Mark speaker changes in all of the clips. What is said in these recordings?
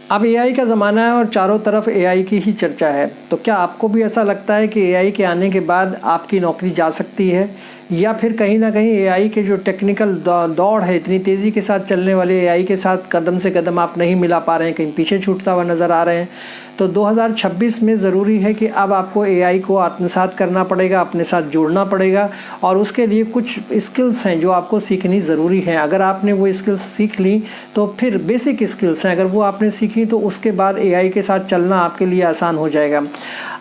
Speaker 1: अब एआई का ज़माना है और चारों तरफ एआई की ही चर्चा है। तो क्या आपको भी ऐसा लगता है कि एआई के आने के बाद आपकी नौकरी जा सकती है, या फिर कहीं ना कहीं एआई के जो टेक्निकल दौड़ है, इतनी तेज़ी के साथ चलने वाले एआई के साथ कदम से कदम आप नहीं मिला पा रहे हैं, कहीं पीछे छूटता हुआ नज़र आ रहे हैं? तो 2026 में ज़रूरी है कि अब आपको एआई को आत्मसात करना पड़ेगा, अपने साथ जोड़ना पड़ेगा, और उसके लिए कुछ स्किल्स हैं जो आपको सीखनी ज़रूरी है। अगर आपने वो स्किल्स सीख ली तो फिर बेसिक स्किल्स हैं, अगर वो आपने सीखी तो उसके बाद एआई के साथ चलना आपके लिए आसान हो जाएगा।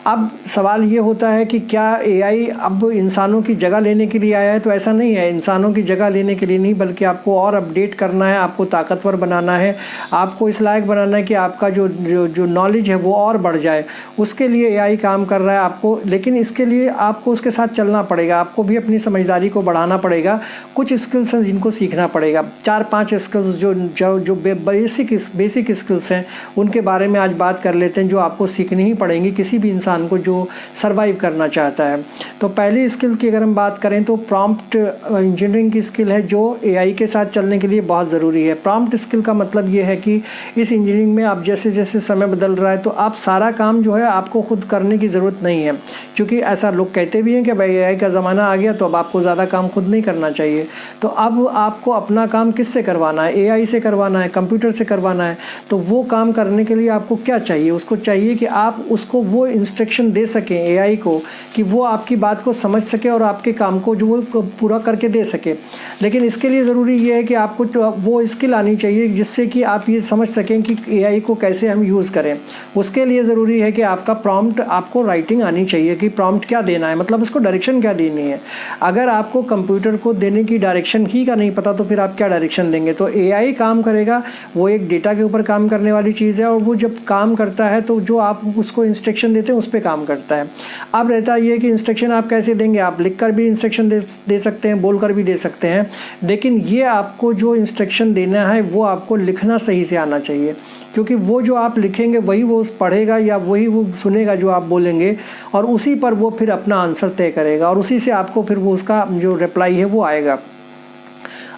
Speaker 1: अब सवाल ये होता है कि क्या एआई अब इंसानों की जगह लेने के लिए आया है? तो ऐसा नहीं है, इंसानों की जगह लेने के लिए नहीं, बल्कि आपको और अपडेट करना है, आपको ताकतवर बनाना है, आपको इस लायक बनाना है कि आपका जो जो जो नॉलेज है वो और बढ़ जाए। उसके लिए एआई काम कर रहा है आपको, लेकिन इसके लिए आपको उसके साथ चलना पड़ेगा, आपको भी अपनी समझदारी को बढ़ाना पड़ेगा। कुछ स्किल्स हैं जिनको सीखना पड़ेगा, 4-5 स्किल्स जो बेसिक स्किल्स हैं, उनके बारे में आज बात कर लेते हैं, जो आपको सीखनी ही पड़ेंगी किसी भी इंसान को जो सरवाइव करना चाहता है। तो पहली स्किल की अगर हम बात करें तो प्रॉम्प्ट इंजीनियरिंग की स्किल है, जो एआई के साथ चलने के लिए बहुत ज़रूरी है। प्रॉम्प्ट स्किल का मतलब ये है कि इस इंजीनियरिंग में आप जैसे जैसे समय बदल रहा है तो आप सारा काम जो है आपको खुद करने की ज़रूरत नहीं है, क्योंकि ऐसा लोग कहते भी हैं कि भाई एआई का ज़माना आ गया तो अब आपको ज़्यादा काम खुद नहीं करना चाहिए। तो अब आपको अपना काम किससे करवाना है? एआई से करवाना है, कंप्यूटर से करवाना है। तो वो काम करने के लिए आपको क्या चाहिए? उसको चाहिए कि आप उसको वो इंस्ट्रक्शन दे सकें एआई को, कि वो आपकी बात को समझ सके और आपके काम को जो वो पूरा करके दे सके। लेकिन इसके लिए ज़रूरी ये है कि आपको वो स्किल आनी चाहिए जिससे कि आप ये समझ सकें कि एआई को कैसे हम यूज़ करें। उसके लिए ज़रूरी है कि आपका प्रॉम्प्ट, आपको राइटिंग आनी चाहिए कि प्रॉम्प्ट क्या देना है, मतलब उसको डायरेक्शन क्या देनी है। अगर आपको कंप्यूटर को देने की डायरेक्शन ही का नहीं पता तो फिर आप क्या डायरेक्शन देंगे? तो एआई काम करेगा, वो एक डेटा के ऊपर काम करने वाली चीज़ है, और वो जब काम करता है तो जो आप उसको इंस्ट्रक्शन देते हैं उस पर काम करता है। अब रहता ये कि इंस्ट्रक्शन आप कैसे देंगे? आप लिख कर भी इंस्ट्रक्शन दे सकते हैं, बोल कर भी दे सकते हैं, लेकिन ये आपको जो इंस्ट्रक्शन देना है वो आपको लिखना सही से आना चाहिए, क्योंकि वो जो आप लिखेंगे वही वो पढ़ेगा या वही वो सुनेगा जो आप बोलेंगे, और उसी पर वो फिर अपना आंसर तय करेगा, और उसी से आपको फिर वो उसका जो रिप्लाई है वो आएगा।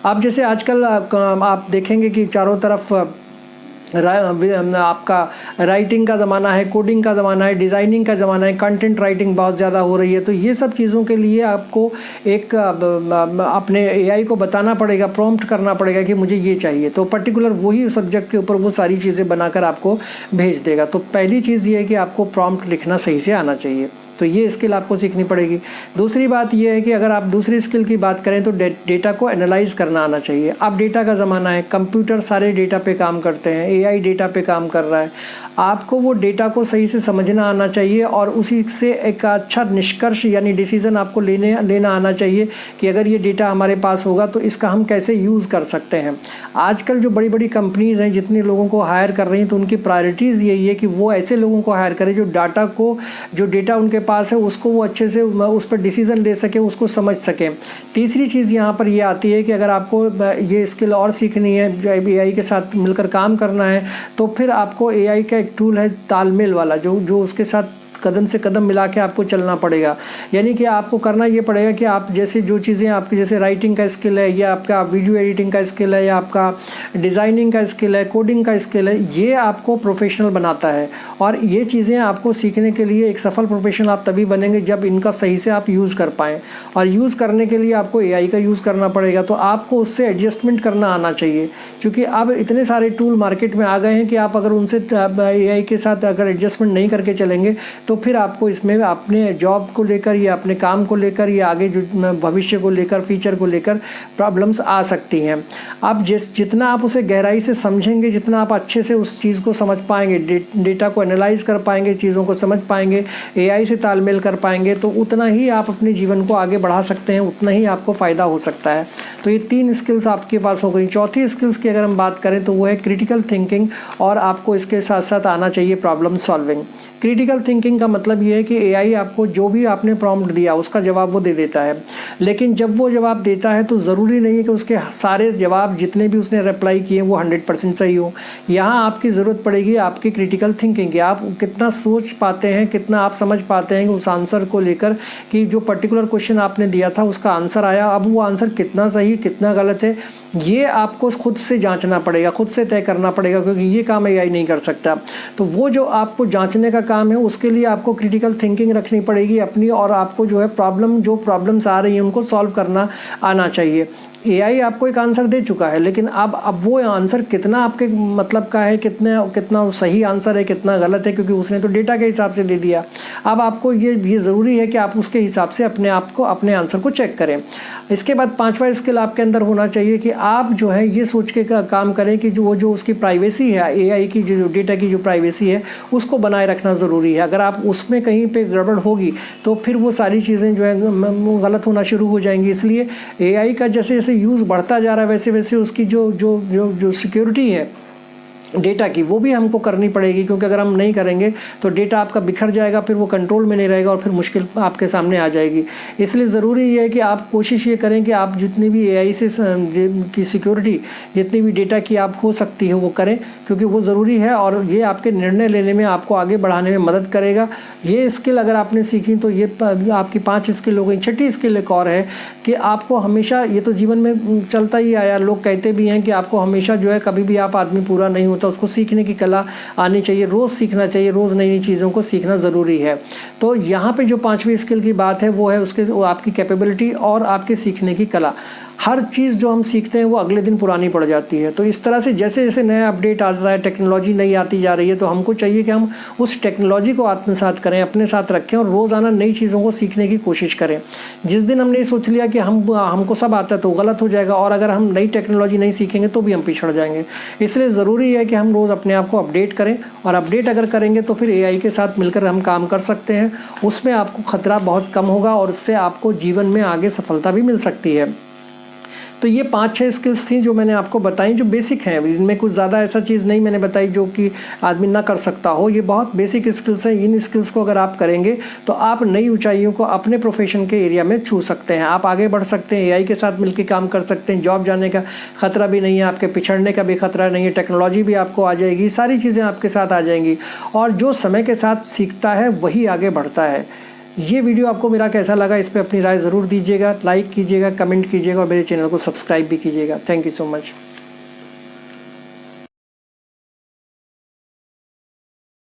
Speaker 1: अब जैसे आजकल आप देखेंगे कि चारों तरफ आपका राइटिंग का ज़माना है, कोडिंग का ज़माना है, डिज़ाइनिंग का ज़माना है, कंटेंट राइटिंग बहुत ज़्यादा हो रही है। तो ये सब चीज़ों के लिए आपको एक अपने एआई को बताना पड़ेगा, प्रॉम्प्ट करना पड़ेगा कि मुझे ये चाहिए, तो पर्टिकुलर वही सब्जेक्ट के ऊपर वो सारी चीज़ें बनाकर आपको भेज देगा। तो पहली चीज़ ये है कि आपको प्रॉम्प्ट लिखना सही से आना चाहिए, तो ये स्किल आपको सीखनी पड़ेगी। दूसरी बात ये है कि अगर आप दूसरी स्किल की बात करें तो डेटा को एनालाइज करना आना चाहिए। अब डेटा का ज़माना है, कंप्यूटर सारे डेटा पे काम करते हैं, एआई डेटा पे काम कर रहा है। आपको वो डेटा को सही से समझना आना चाहिए, और उसी से एक अच्छा निष्कर्ष यानी डिसीज़न आपको लेना आना चाहिए कि अगर ये डेटा हमारे पास होगा तो इसका हम कैसे यूज़ कर सकते हैं। आजकल जो बड़ी बड़ी कंपनीज़ हैं, जितने लोगों को हायर कर रही हैं, तो उनकी प्रायोरिटीज़ यही है कि वो ऐसे लोगों को हायर करें जो डेटा उनके पास है उसको वो अच्छे से उस पर डिसीज़न ले सके, उसको समझ सकें। तीसरी चीज़ यहाँ पर ये आती है कि अगर आपको ये स्किल और सीखनी है, एआई के साथ मिलकर काम करना है, तो फिर आपको एआई का एक टूल है तालमेल वाला, जो उसके साथ कदम से कदम मिला के आपको चलना पड़ेगा। यानी कि आपको करना ये पड़ेगा कि आप जैसे जो चीज़ें आपकी जैसे राइटिंग का स्किल है, या आपका वीडियो एडिटिंग का स्किल है, या आपका डिज़ाइनिंग का स्किल है, कोडिंग का स्किल है, ये आपको प्रोफेशनल बनाता है। और ये चीज़ें आपको सीखने के लिए एक सफल प्रोफेशनल आप तभी बनेंगे जब इनका सही से आप यूज़ कर पाएँ, और यूज़ करने के लिए आपको एआई का यूज़ करना पड़ेगा। तो आपको उससे एडजस्टमेंट करना आना चाहिए, क्योंकि अब इतने सारे टूल मार्केट में आ गए हैं कि आप अगर उनसे एआई के साथ अगर एडजस्टमेंट नहीं करके चलेंगे तो फिर आपको इसमें अपने जॉब को लेकर या अपने काम को लेकर या आगे जो भविष्य को लेकर, फ्यूचर को लेकर प्रॉब्लम्स आ सकती हैं। आप जितना आप उसे गहराई से समझेंगे, जितना आप अच्छे से उस चीज़ को समझ पाएंगे, डेटा को एनालाइज कर पाएंगे, चीज़ों को समझ पाएंगे, एआई से तालमेल कर पाएंगे, तो उतना ही आप अपने जीवन को आगे बढ़ा सकते हैं, उतना ही आपको फ़ायदा हो सकता है। तो ये 3 स्किल्स आपके पास हो गई। चौथी स्किल्स की अगर हम बात करें तो वो है क्रिटिकल थिंकिंग, और आपको इसके साथ साथ आना चाहिए प्रॉब्लम सॉल्विंग। क्रिटिकल थिंकिंग का मतलब ये है कि एआई आपको जो भी आपने प्रॉम्प्ट दिया उसका जवाब वो दे देता है, लेकिन जब वो जवाब देता है तो ज़रूरी नहीं है कि उसके सारे जवाब जितने भी उसने रिप्लाई किए वो 100% सही हो। यहाँ आपकी ज़रूरत पड़ेगी आपकी क्रिटिकल थिंकिंग की, आप कितना सोच पाते हैं, कितना आप समझ पाते हैं उस आंसर को लेकर, कि जो पर्टिकुलर क्वेश्चन आपने दिया था उसका आंसर आया, अब वो आंसर कितना सही कितना गलत है, ये आपको खुद से जांचना पड़ेगा, खुद से तय करना पड़ेगा, क्योंकि ये काम एआई नहीं कर सकता। तो वो जो आपको जांचने का काम है उसके लिए आपको क्रिटिकल थिंकिंग रखनी पड़ेगी अपनी, और आपको जो है प्रॉब्लम्स आ रही हैं उनको सॉल्व करना आना चाहिए। एआई आपको एक आंसर दे चुका है, लेकिन अब वो आंसर कितना आपके मतलब का है, कितना सही आंसर है, कितना गलत है, क्योंकि उसने तो डेटा के हिसाब से दे दिया। अब आपको ये ज़रूरी है कि आप उसके हिसाब से अपने आंसर को चेक करें। इसके बाद 5वां स्किल आपके अंदर होना चाहिए कि आप जो है ये सोच के काम करें कि जो उसकी प्राइवेसी है, एआई की जो डेटा की जो प्राइवेसी है उसको बनाए रखना ज़रूरी है। अगर आप उसमें कहीं पे गड़बड़ होगी तो फिर वो सारी चीज़ें जो है गलत होना शुरू हो जाएंगी। इसलिए एआई का जैसे जैसे यूज़ बढ़ता जा रहा है वैसे वैसे उसकी जो सिक्योरिटी है डेटा की, वो भी हमको करनी पड़ेगी, क्योंकि अगर हम नहीं करेंगे तो डेटा आपका बिखर जाएगा, फिर वो कंट्रोल में नहीं रहेगा और फिर मुश्किल आपके सामने आ जाएगी। इसलिए ज़रूरी ये है कि आप कोशिश ये करें कि आप जितनी भी एआई से की सिक्योरिटी, जितनी भी डेटा की आप हो सकती है वो करें, क्योंकि वो ज़रूरी है और ये आपके निर्णय लेने में, आपको आगे बढ़ाने में मदद करेगा। ये स्किल अगर आपने सीखी तो ये आपकी 5 स्किल हो गई। 6ठी स्किल एक और है कि आपको हमेशा, ये तो जीवन में चलता ही आया, लोग कहते भी हैं कि आपको हमेशा जो है कभी भी आप आदमी पूरा नहीं होता, उसको सीखने की कला आनी चाहिए, रोज़ सीखना चाहिए, रोज़ नई नई चीज़ों को सीखना ज़रूरी है। तो यहाँ पे जो 5वीं स्किल की बात है वो है वो आपकी कैपेबिलिटी और आपके सीखने की कला। हर चीज़ जो हम सीखते हैं वो अगले दिन पुरानी पड़ जाती है। तो इस तरह से जैसे जैसे नया अपडेट आ रहा है, टेक्नोलॉजी नई आती जा रही है, तो हमको चाहिए कि हम उस टेक्नोलॉजी को आत्मसात करें, अपने साथ रखें और रोज़ाना नई चीज़ों को सीखने की कोशिश करें। जिस दिन हमने सोच लिया कि हमको सब आता है तो गलत हो जाएगा, और अगर हम नई टेक्नोलॉजी नहीं सीखेंगे तो भी हम पिछड़ जाएंगे। इसलिए ज़रूरी है कि हम रोज़ अपने आप को अपडेट करें, और अपडेट अगर करेंगे तो फिर एआई के साथ मिलकर हम काम कर सकते हैं। उसमें आपको खतरा बहुत कम होगा और उससे आपको जीवन में आगे सफलता भी मिल सकती है। तो ये 5-6 स्किल्स थी जो मैंने आपको बताई, जो बेसिक हैं। इनमें कुछ ज़्यादा ऐसा चीज़ नहीं मैंने बताई जो कि आदमी ना कर सकता हो। ये बहुत बेसिक स्किल्स हैं। इन स्किल्स को अगर आप करेंगे तो आप नई ऊंचाइयों को अपने प्रोफेशन के एरिया में छू सकते हैं। आप आगे बढ़ सकते हैं, एआई के साथ मिलकर काम कर सकते हैं, जॉब जाने का खतरा भी नहीं है, आपके पिछड़ने का भी खतरा नहीं है, टेक्नोलॉजी भी आपको आ जाएगी, सारी चीज़ें आपके साथ आ जाएंगी। और जो समय के साथ सीखता है वही आगे बढ़ता है। ये वीडियो आपको मेरा कैसा लगा, इस पर अपनी राय ज़रूर दीजिएगा, लाइक कीजिएगा, कमेंट कीजिएगा और मेरे चैनल को सब्सक्राइब भी कीजिएगा। Thank you so much.